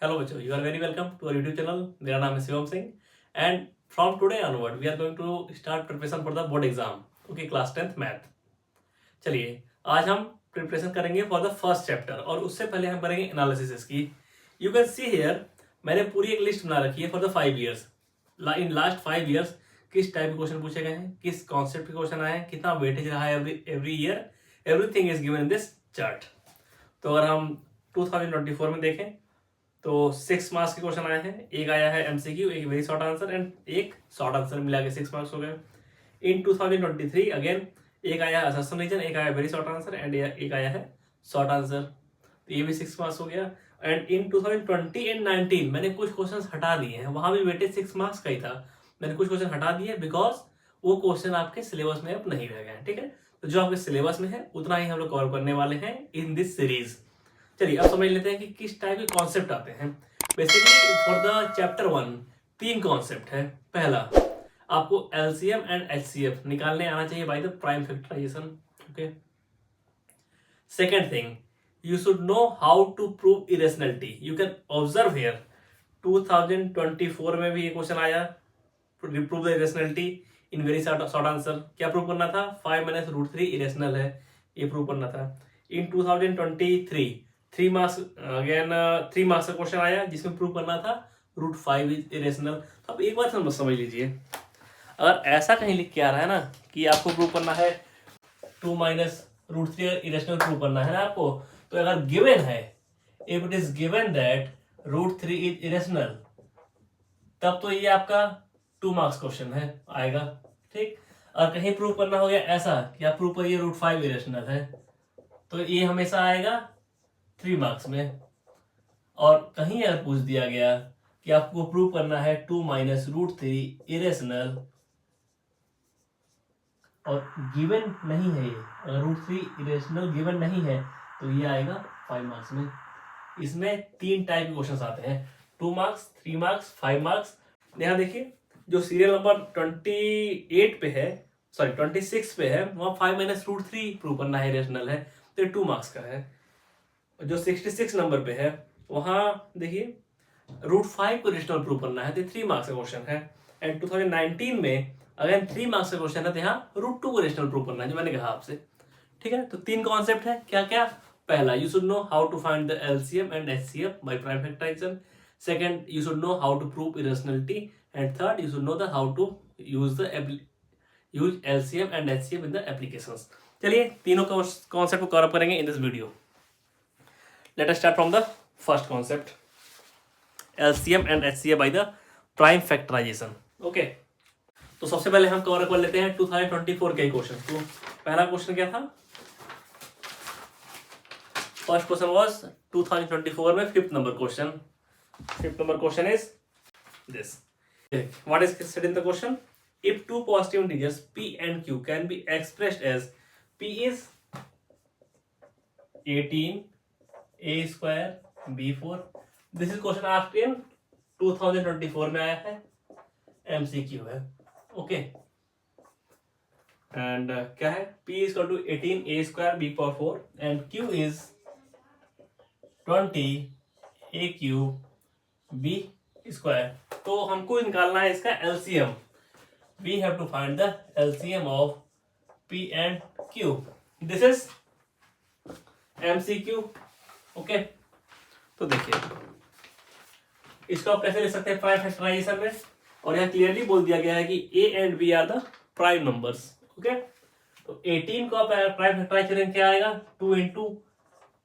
Hello बच्चों, you are very welcome to our YouTube channel. मेरा नाम है Shivam Singh and from today onward we are going to start preparation for the board exam. Okay, class 10th math. चलिए, आज हम preparation करेंगे for the first chapter और उससे पहले हम करेंगे एनालिसिस इसकी। यू कैन सी हियर, मैंने पूरी एक लिस्ट बना रखी है for the 5 years। In last 5 years किस टाइप के क्वेश्चन पूछे गए हैं, किस कॉन्सेप्ट के क्वेश्चन आए हैं, कितना वेटेज रहा है every year, everything is given in this chart. तो अगर हम 2024 में देखें तो 6 मार्क्स के क्वेश्चन आए हैं। एक आया है एमसीक्यू, एक वेरी शॉर्ट आंसर एंड एक शॉर्ट आंसर, मिला के 6 मार्क्स हो गए। इन 2023 अगेन एक आया है असम्पशन रीजन, एक आया वेरी शॉर्ट आंसर एंड एक आया है शॉर्ट आंसर, तो ये भी 6 मार्क्स हो गया। एंड इन 2020 एंड 19 मैंने कुछ क्वेश्चन हटा दिए हैं, वहां भी वेटेज 6 मार्क्स का ही था। मैंने कुछ क्वेश्चन हटा दिए बिकॉज वो क्वेश्चन आपके सिलेबस में अब नहीं रह गए हैं। ठीक है, तो जो आपके सिलेबस में है उतना ही हम लोग कवर करने वाले हैं इन दिस सीरीज। चलिए, अब समझ लेते हैं कि किस टाइप के कॉन्सेप्ट आते हैं। Basically for the chapter 1 3 concept है। पहला, आपको एलसीएम एंड एचसीएफ निकालने आना चाहिए by the prime factorization. Okay. Second thing, you should know how to prove irrationality. You can observe here 2024 में भी ये क्वेश्चन आया, prove the irrationality in very short answer। क्या प्रूव करना था? 5 - √3 इरेशनल है, ये प्रूव करना था। इन 2023 3 मार्क्स अगेन 3 मार्क्स का क्वेश्चन आया जिसमें प्रूव करना था √5 इज इरेशनल। तो अब एक बात समझ लीजिए, अगर ऐसा कहीं लिख के आ रहा है ना कि आपको प्रूव करना है 2 - √3 इरेशनल प्रूव करना है ना आपको, तो अगर गिवन है, if it is given that √3 is irrational, तब तो ये आपका 2 मार्क्स क्वेश्चन है आएगा। ठीक, और कहीं प्रूव करना हो गया ऐसा कि आप प्रूव करिए √5 इरेशनल है, तो ये हमेशा आएगा 3 मार्क्स में। और कहीं अगर पूछ दिया गया कि आपको प्रूव करना है 2 - √3 इरेशनल और गिवन नहीं है, ये अगर √3 इरेशनल गिवन नहीं है तो ये आएगा 5 मार्क्स में। इसमें 3 टाइप के क्वेश्चन आते हैं, 2 मार्क्स, 3 मार्क्स, 5 मार्क्स। यहाँ देखिए, जो सीरियल नंबर 28 पे है, सॉरी 26 पे है, वहाँ 5 - √3 प्रूव करना है इरेशनल है, तो ये 2 मार्क्स का है। जो 66 नंबर पे है वहां देखिए √5 को इरेशनल प्रूव करना है, तो 3 मार्क्स का क्वेश्चन है। एंड 2019 में अगेन 3 मार्क्स का क्वेश्चन है, तो यहाँ √2 को इरेशनल प्रूव करना है, जो मैंने कहा आपसे। ठीक है, तो 3 कॉन्सेप्ट है। क्या क्या? पहला, you should know how to find the LCM and HCF by prime factorization. Second, you should know how to prove irrationality. And third, you should know the how to use LCM and HCF in the applications. चलिए, तीनों concept को cover करेंगे in this video. Let us start from the first concept, LCM and HCF by the prime factorization. Okay, तो सबसे पहले हम cover कर लेते हैं 2024 के क्वेश्चन। तो पहला क्वेश्चन क्या था? फर्स्ट क्वेश्चन वाज 2024 में 5th number question. 5th number question is this. What is said in the question? If two positive integers p and q can be expressed as p is 18 a² b4, this is question asked in 2024 में आया है, MCQ है। Okay, and क्या है? p is equal to 18 a² b/4 and q is 20 a³ b²। तो हमको निकालना है इसका LCM. We have to find the LCM of p and q। This is MCQ. Okay, तो देखिए, इसको आप कैसे लिख सकते हैं प्राइम फैक्टराइजेशन में, और यहाँ क्लियरली बोल दिया गया है कि a and b are the prime numbers. Okay, तो 18 का प्राइम फैक्टराइजेशन क्या आएगा? 2 ×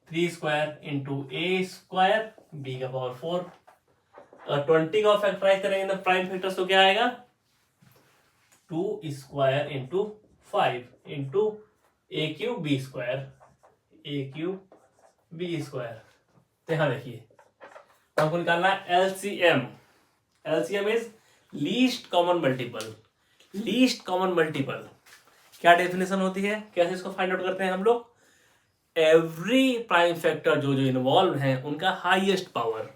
3² × a² b/4। और 20 का फैक्टराइज करेंगे तो प्राइम फैक्टर्स तो क्या आएगा? 2² × 5 × a³ b²। तो यहाँ देखिए, हमको निकालना है LCM. LCM is least common multiple. Least common multiple क्या डेफिनेशन होती है, कैसे इसको फाइंड आउट करते हैं हम लोग? एवरी प्राइम फैक्टर जो जो इन्वॉल्व है उनका हाईएस्ट पावर।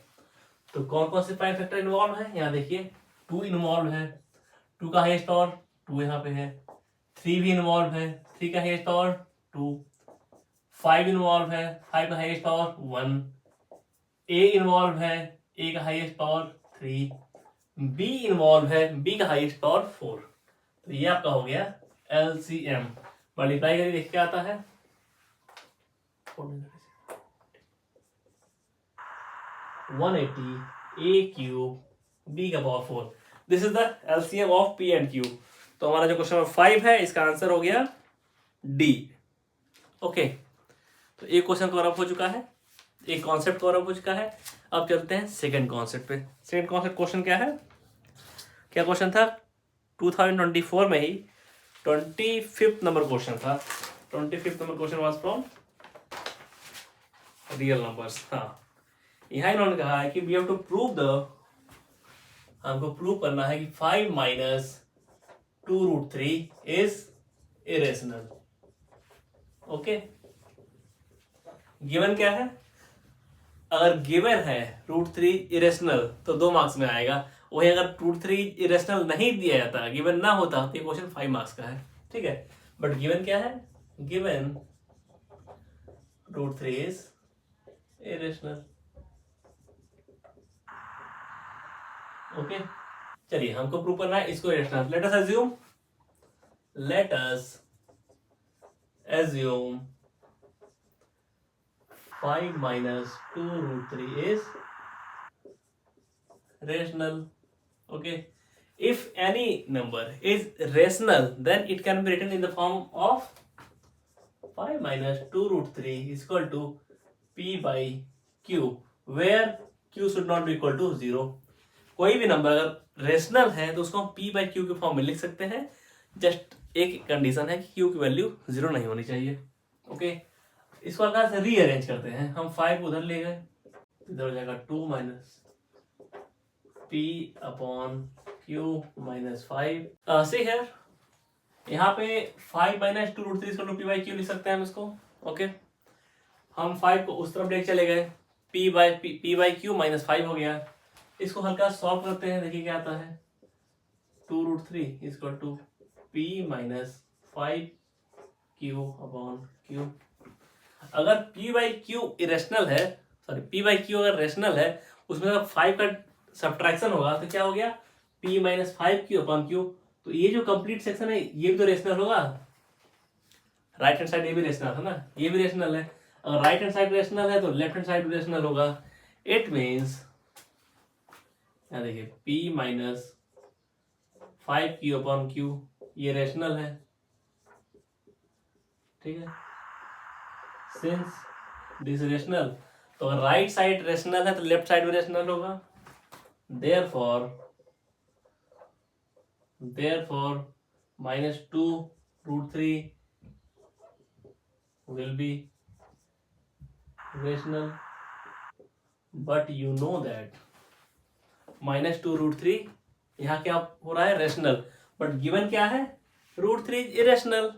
तो कौन कौन से प्राइम फैक्टर इन्वॉल्व है? यहाँ देखिए, 2 इन्वॉल्व है, 2 का हाईएस्ट पावर 2 यहाँ पे है। 3 भी इन्वॉल्व है, 3 का हाईएस्ट पावर 2। 5 इन्वॉल्व है, 5 का हाईएस्ट पावर 1। ए इन्वॉल्व है, ए का हाईएस्ट पावर 3, बी इन्वॉल्व है, बी का हाईएस्ट पावर 4, तो ये आपका हो गया LCM। मल्टीप्लाई करके देख के आता है 180 ए क्यूब बी का power 4। This is the LCM of P and Q। तो हमारा जो क्वेश्चन नंबर 5 है इसका आंसर हो गया डी। ओके, तो एक क्वेश्चन कवर अप हो चुका है, एक कॉन्सेप्ट कवर अप हो चुका है। अब चलते हैं सेकंड कॉन्सेप्ट पे। सेकंड कॉन्सेप्ट क्वेश्चन क्या है, क्या क्वेश्चन था 2024 में ही 25th नंबर क्वेश्चन था। 25th number question was from real numbers. हाँ, यहाँ इन्होंने कहा है कि we have to prove the, हमको प्रूव करना है कि 5 minus 2√3 is irrational. Okay, given क्या है, अगर गिवन है √3 इरेशनल तो 2 मार्क्स में आएगा। वही अगर √3 इरेशनल नहीं दिया जाता, गिवन ना होता, तो ये क्वेश्चन 5 मार्क्स का है। ठीक है, बट गिवन क्या है, गिवन √3 इज इरेशनल। ओके, चलिए हमको प्रूव करना है इसको irrational. Let us assume 5 minus 2√3 is rational. Okay, if any number is rational, then it can be written in the form of 5 minus 2√3 is equal to P by Q, where Q should not be equal to 0. कोई भी number अगर rational है तो उसको हम P by Q के form में लिख सकते हैं। जस्ट एक कंडीशन है कि Q की वैल्यू 0 नहीं होनी चाहिए। ओके, इसको हल्का से रीअरेंज करते हैं। हम 5 उधर ले गए, इधर हो जाएगा 2 minus P upon Q minus 5। सी है, यहाँ पे 5 माइनस 2√3 इसको P by Q लिख सकते हैं हम इसको। ओके, हम 5 को उस तरफ लेके चले गए, P by Q माइनस 5 हो गया। इसको हल्का सॉल्व करते हैं, देखिए क्या आता है, 2√3 equal to P minus 5Q upon Q। अगर P by Q इरेशनल है, सॉरी P by Q अगर रेशनल है, उसमें अगर 5 का सब्ट्रैक्शन होगा तो क्या हो गया, P minus 5Q upon Q। तो ये जो कंप्लीट सेक्शन है ये भी तो रेशनल होगा, राइट हैंड साइड ये भी रेशनल है ना, ये भी रेशनल है। अगर राइट हैंड साइड रेशनल है तो लेफ्ट हैंड साइड भी रेशनल होगा। इट मीन्स यहाँ देखिए P minus 5Q upon Q ये रेशनल है। ठीक है, सिंस दिस रेशनल, तो अगर राइट साइड रेशनल है तो लेफ्ट साइड भी रेशनल होगा। therefore minus 2√3 will be rational, but you know that minus 2√3 यहाँ क्या हो रहा है, रेशनल, बट गिवन क्या है, √3 irrational.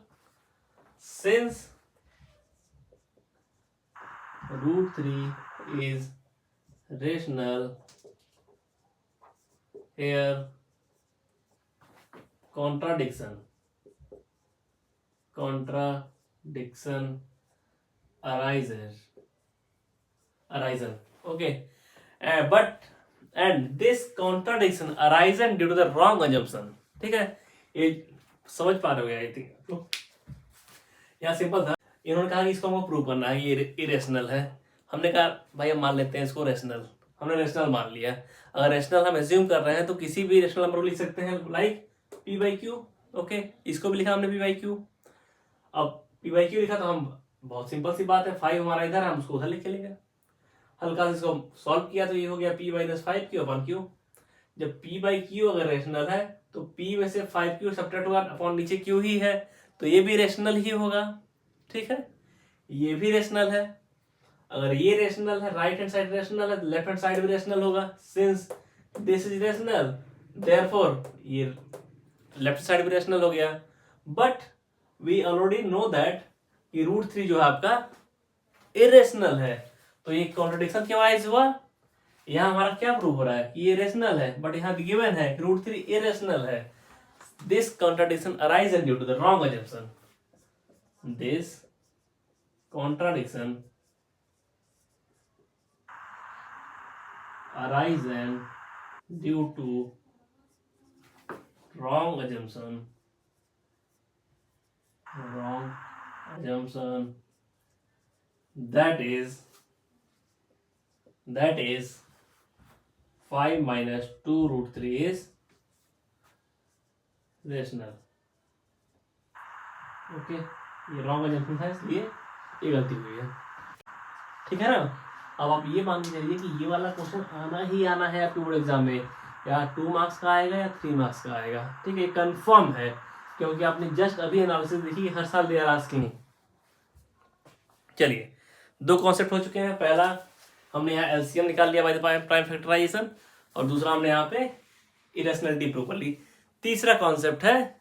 Since √3 is rational, here contradiction arises, okay, and this contradiction arises due to the wrong assumption। ठीक है, ये समझ पा रहे हो गया, आई थिंक यहाँ सिंपल था। इन्होंने कहा कि इसको हमको प्रूव करना है ये इरेशनल है। हमने कहा भाई हम मान लेते हैं इसको रेशनल, हमने रेशनल मान लिया। अगर रेशनल हम एज्यूम कर रहे हैं तो किसी भी रेशनल नंबर को लिख सकते हैं, like P by Q। Okay, इसको भी लिखा हमने P by Q। अब P by Q लिखा तो हम, बहुत सिंपल सी बात है, 5 हमारा इधर है, हम उसको उधर लिख के लेंगे। हल्का से इसको सॉल्व किया तो ये हो गया P minus 5Q upon Q। जब P by Q अगर रेशनल है तो P में से 5Q सब्ट्रैक्ट होगा, अपॉन नीचे Q ही है तो ये भी रेशनल ही होगा। ठीक है, ये भी रेशनल है। अगर ये रेशनल है, राइट हैंड साइड रेशनल है, तो लेफ्ट हैंड साइड भी रेशनल होगा। Since this is rational, therefore ये लेफ्ट साइड भी रेशनल हो गया। But we already know that कि √3 जो है आपका इरेशनल है, तो ये कॉन्ट्रडिक्शन क्यों आइज हुआ, यहाँ हमारा क्या प्रूव हो रहा है कि ये रेशनल है, बट यहाँ गिवन है कि √3 इरेशनल है। This contradiction arises due to the wrong assumption। दिस contradiction arisen due to wrong assumption that is 5 minus 2 root 3 is rational. Okay, ये रॉन्ग एजम्पशन था इसलिए ये गलती हुई है, ठीक है ना। अब आप ये मान के चलिए कि ये वाला क्वेश्चन आना ही आना है आपके बोर्ड एग्जाम में, या 2 मार्क्स का आएगा या 3 मार्क्स का आएगा, ठीक है, कंफर्म है, क्योंकि आपने जस्ट अभी एनालिसिस देखी, हर साल दे रहा की नहीं। चलिए, 2 कॉन्सेप्ट हो चुके हैं। पहला हमने यहाँ एलसीएम निकाल लिया बाय द प्राइम फैक्टराइजेशन, और दूसरा हमने यहाँ पे इरेशनलिटी प्रूव कर ली। तीसरा कॉन्सेप्ट है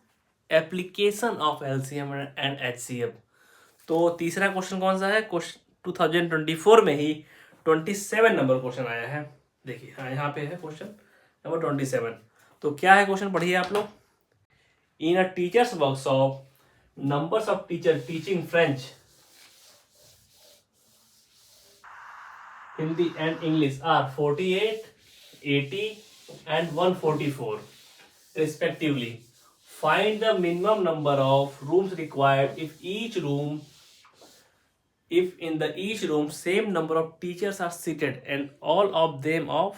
application of LCM and HCF. तो तीसरा क्वेश्चन कौन सा है? क्वेश्चन 2024 में ही 27 नंबर क्वेश्चन आया है। देखिए, हाँ, यहाँ पे है क्वेश्चन नंबर 27। तो क्या है क्वेश्चन, पढ़िए आप लोग। In a teachers workshop, numbers of teacher teaching French, Hindi and English are 48, 80 and 144 respectively. Find the minimum number of rooms required if in the each room same number of teachers are seated and all of them are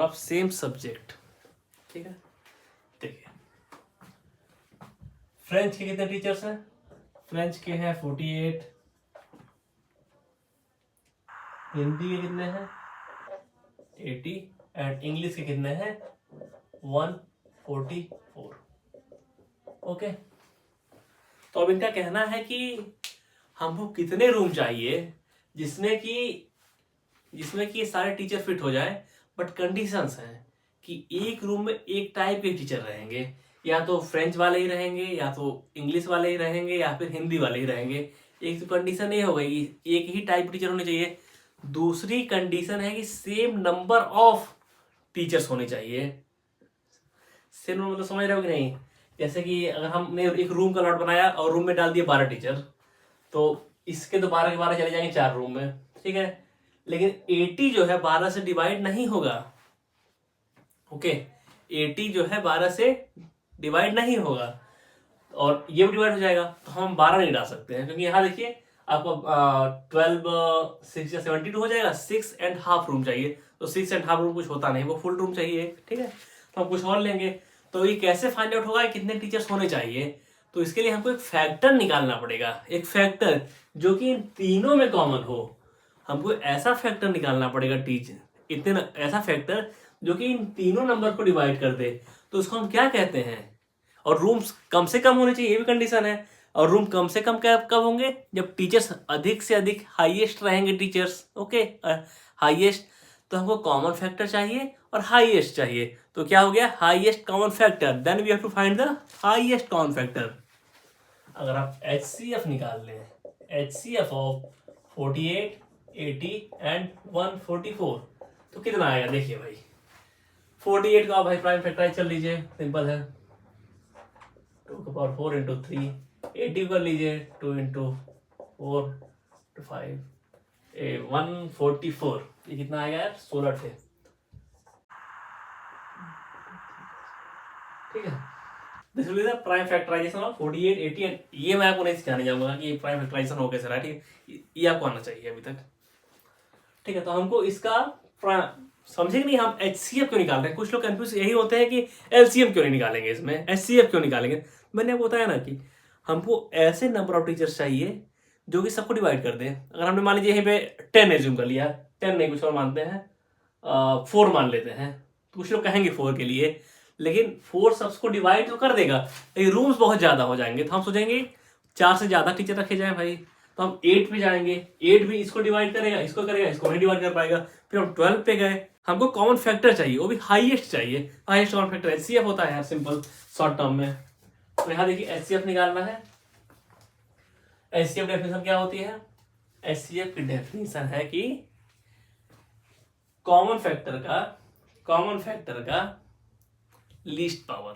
of same subject. ठीक है, देखिए, French के कितने teachers हैं? French के हैं 48, हिंदी के कितने हैं 80 एंड इंग्लिश के कितने हैं 144। ओके, तो अब इनका कहना है कि हमको कितने रूम चाहिए जिसमें कि सारे टीचर फिट हो जाए, बट कंडीशंस हैं कि एक रूम में एक टाइप के टीचर रहेंगे, या तो फ्रेंच वाले ही रहेंगे, या तो इंग्लिश वाले ही रहेंगे, या फिर हिंदी वाले ही रहेंगे। एक तो कंडीशन ये हो गई, एक ही टाइप टीचर होने चाहिए। दूसरी कंडीशन है कि सेम नंबर ऑफ टीचर्स होने चाहिए। सेम नंबर मतलब समझ रहे हो कि नहीं? जैसे कि अगर हमने एक रूम का लॉट बनाया और रूम में डाल दिए 12 टीचर, तो इसके तो 12 के 12 चले जाएंगे 4 रूम में, ठीक है। लेकिन 80 जो है 12 से डिवाइड नहीं होगा। ओके, 80 जो है 12 से डिवाइड नहीं होगा, और ये भी डिवाइड हो जाएगा, तो हम 12 नहीं डाल सकते हैं, क्योंकि यहाँ देखिए आपको 12 6 या 72 हो जाएगा। 6.5 रूम चाहिए, तो 6.5 रूम कुछ होता नहीं, वो फुल रूम चाहिए, ठीक है। तो हम कुछ और लेंगे। तो ये कैसे फाइंड आउट होगा कितने टीचर्स होने चाहिए? तो इसके लिए हमको एक फैक्टर निकालना पड़ेगा, एक फैक्टर जो कि इन तीनों में कॉमन हो। हमको ऐसा फैक्टर निकालना पड़ेगा ऐसा फैक्टर जो कि इन तीनों नंबर को डिवाइड कर दे। तो उसको हम क्या कहते हैं? और रूम्स कम से कम होने चाहिए, ये भी कंडीशन है। और रूम कम से कम कब होंगे? जब टीचर्स अधिक से अधिक हाईएस्ट रहेंगे टीचर्स। ओके, हाईएस्ट, तो हमको कॉमन फैक्टर चाहिए और हाईएस्ट चाहिए। तो क्या हो गया? Highest common factor. Then we have to find the highest common factor. अगर आप HCF निकाल लें, HCF ऑफ 48, 80 एंड 144, तो कितना आएगा? देखिए भाई, 48 का भाई प्राइम फैक्टराइज कर लीजिए, सिंपल है, 2⁴ इंटू 3। 80 कर लीजिए, 2 इंटू 4 to 5, 144। ये कितना आएगा यार? 16 थे, ठीक है। This will be the prime factorization of 48, 80 and ये मैं आपको नहीं सिखाने जाऊंगा कि प्राइम फैक्टराइजेशन हो कैसे रहा है, ठीक है। ये आपको आना चाहिए अभी तक, ठीक है। तो हमको इसका समझे नहीं, हम HCF क्यों निकाल रहे हैं? कुछ लोग कंफ्यूज यही होते हैं कि LCM क्यों नहीं निकालेंगे, इसमें HCF क्यों निकालेंगे। मैंने आपको बताया ना कि हमको ऐसे नंबर ऑफ टीचर्स चाहिए जो कि सबको डिवाइड कर दे। अगर हमने मान लीजिए यहीं पे 10 एज्यूम कर लिया, 10 नहीं कुछ और मानते हैं, 4 मान लेते हैं, तो कुछ लोग कहेंगे 4 के लिए, लेकिन 4 सबको डिवाइड तो कर देगा, लेकिन रूम्स बहुत ज्यादा हो जाएंगे। तो हम सोचेंगे 4 से ज्यादा टीचर रखे जाए भाई, तो हम 8 पे जाएंगे। 8 भी इसको डिवाइड करेगा, इसको करेगा, इसको नहीं डिवाइड कर पाएगा। फिर हम 12 पे गए, हमको कॉमन फैक्टर चाहिए, वो भी हाईएस्ट चाहिए। हाईएस्ट कॉमन फैक्टर HCF होता है यार, सिंपल शॉर्ट टर्म में। तो यहाँ देखिए HCF निकालना है। HCF डेफिनेशन क्या होती है? HCF की डेफिनेशन है कि कॉमन फैक्टर का लीस्ट पावर,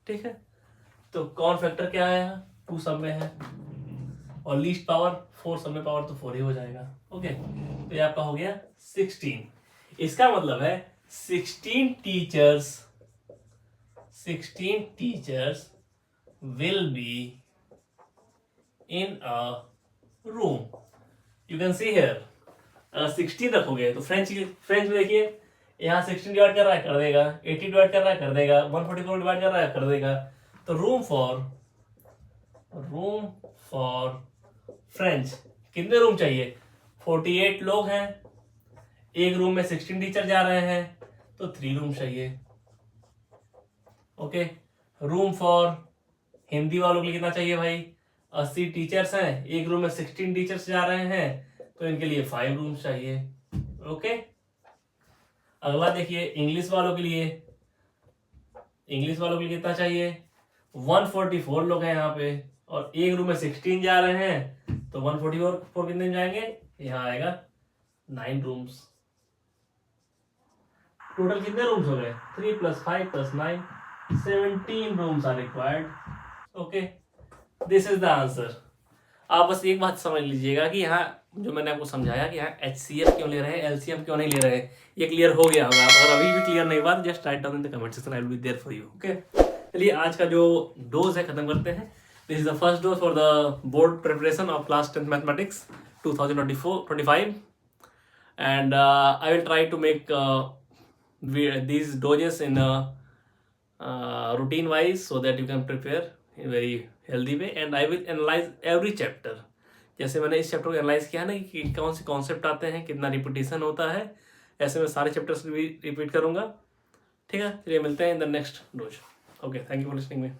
ठीक है। तो कॉमन फैक्टर क्या है? 2 सब में है, और लीस्ट पावर 4 सब में, पावर तो 4 ही हो जाएगा। ओके, तो ये आपका हो गया 16। इसका मतलब है 16 teachers will be in a room. You can see here, अगर 16 रखोगे तो फ्रेंच में देखिए, यहाँ 16 डिवाइड कर रहा है कर देगा, 80 डिवाइड कर रहा है कर देगा, 144 डिवाइड कर रहा है कर देगा। तो रूम फॉर फ्रेंच कितने रूम चाहिए? 48 लोग हैं, एक रूम में 16 टीचर जा रहे हैं, तो 3 रूम चाहिए। ओके, रूम फॉर हिंदी वालों के लिए कितना चाहिए भाई? 80 टीचर्स हैं, एक रूम में 16 टीचर्स जा रहे हैं, तो इनके लिए 5 रूम्स चाहिए। ओके, अगला देखिए इंग्लिश वालों के लिए कितना चाहिए? 144 लोग हैं यहाँ पे, और एक रूम में 16 जा रहे हैं, तो 144 कितने में जाएंगे? यहाँ आएगा 9 रूम्स। टोटल कितने रूम्स हो गए? 3 + 5 + 9, 17 rooms are required. Okay, this is the answer. आप बस एक बात समझ लीजिएगा कि यहाँ जो मैंने आपको समझाया कि यहाँ HCF क्यों ले रहे हैं, LCM क्यों नहीं ले रहे हैं, ये क्लियर हो गया होगा। अगर अभी भी क्लियर नहीं हुआ तो just write down in the comment section, I will be there for you. Okay, चलिए आज का जो डोज है खत्म करते हैं। This is the first dose for the board preparation of class 10th mathematics 2024-25, and I will try to make these doses in routine wise so that you can prepare in very healthy way, and I will analyze every chapter। जैसे मैंने इस chapter को analyse किया ना कि कौन से concept आते हैं, कितना रिपीटिशन होता है, ऐसे मैं सारे चैप्टर्स भी रिपीट करूंगा। ठीक है, चलिए मिलते हैं in the next dose. Okay, thank you for listening me.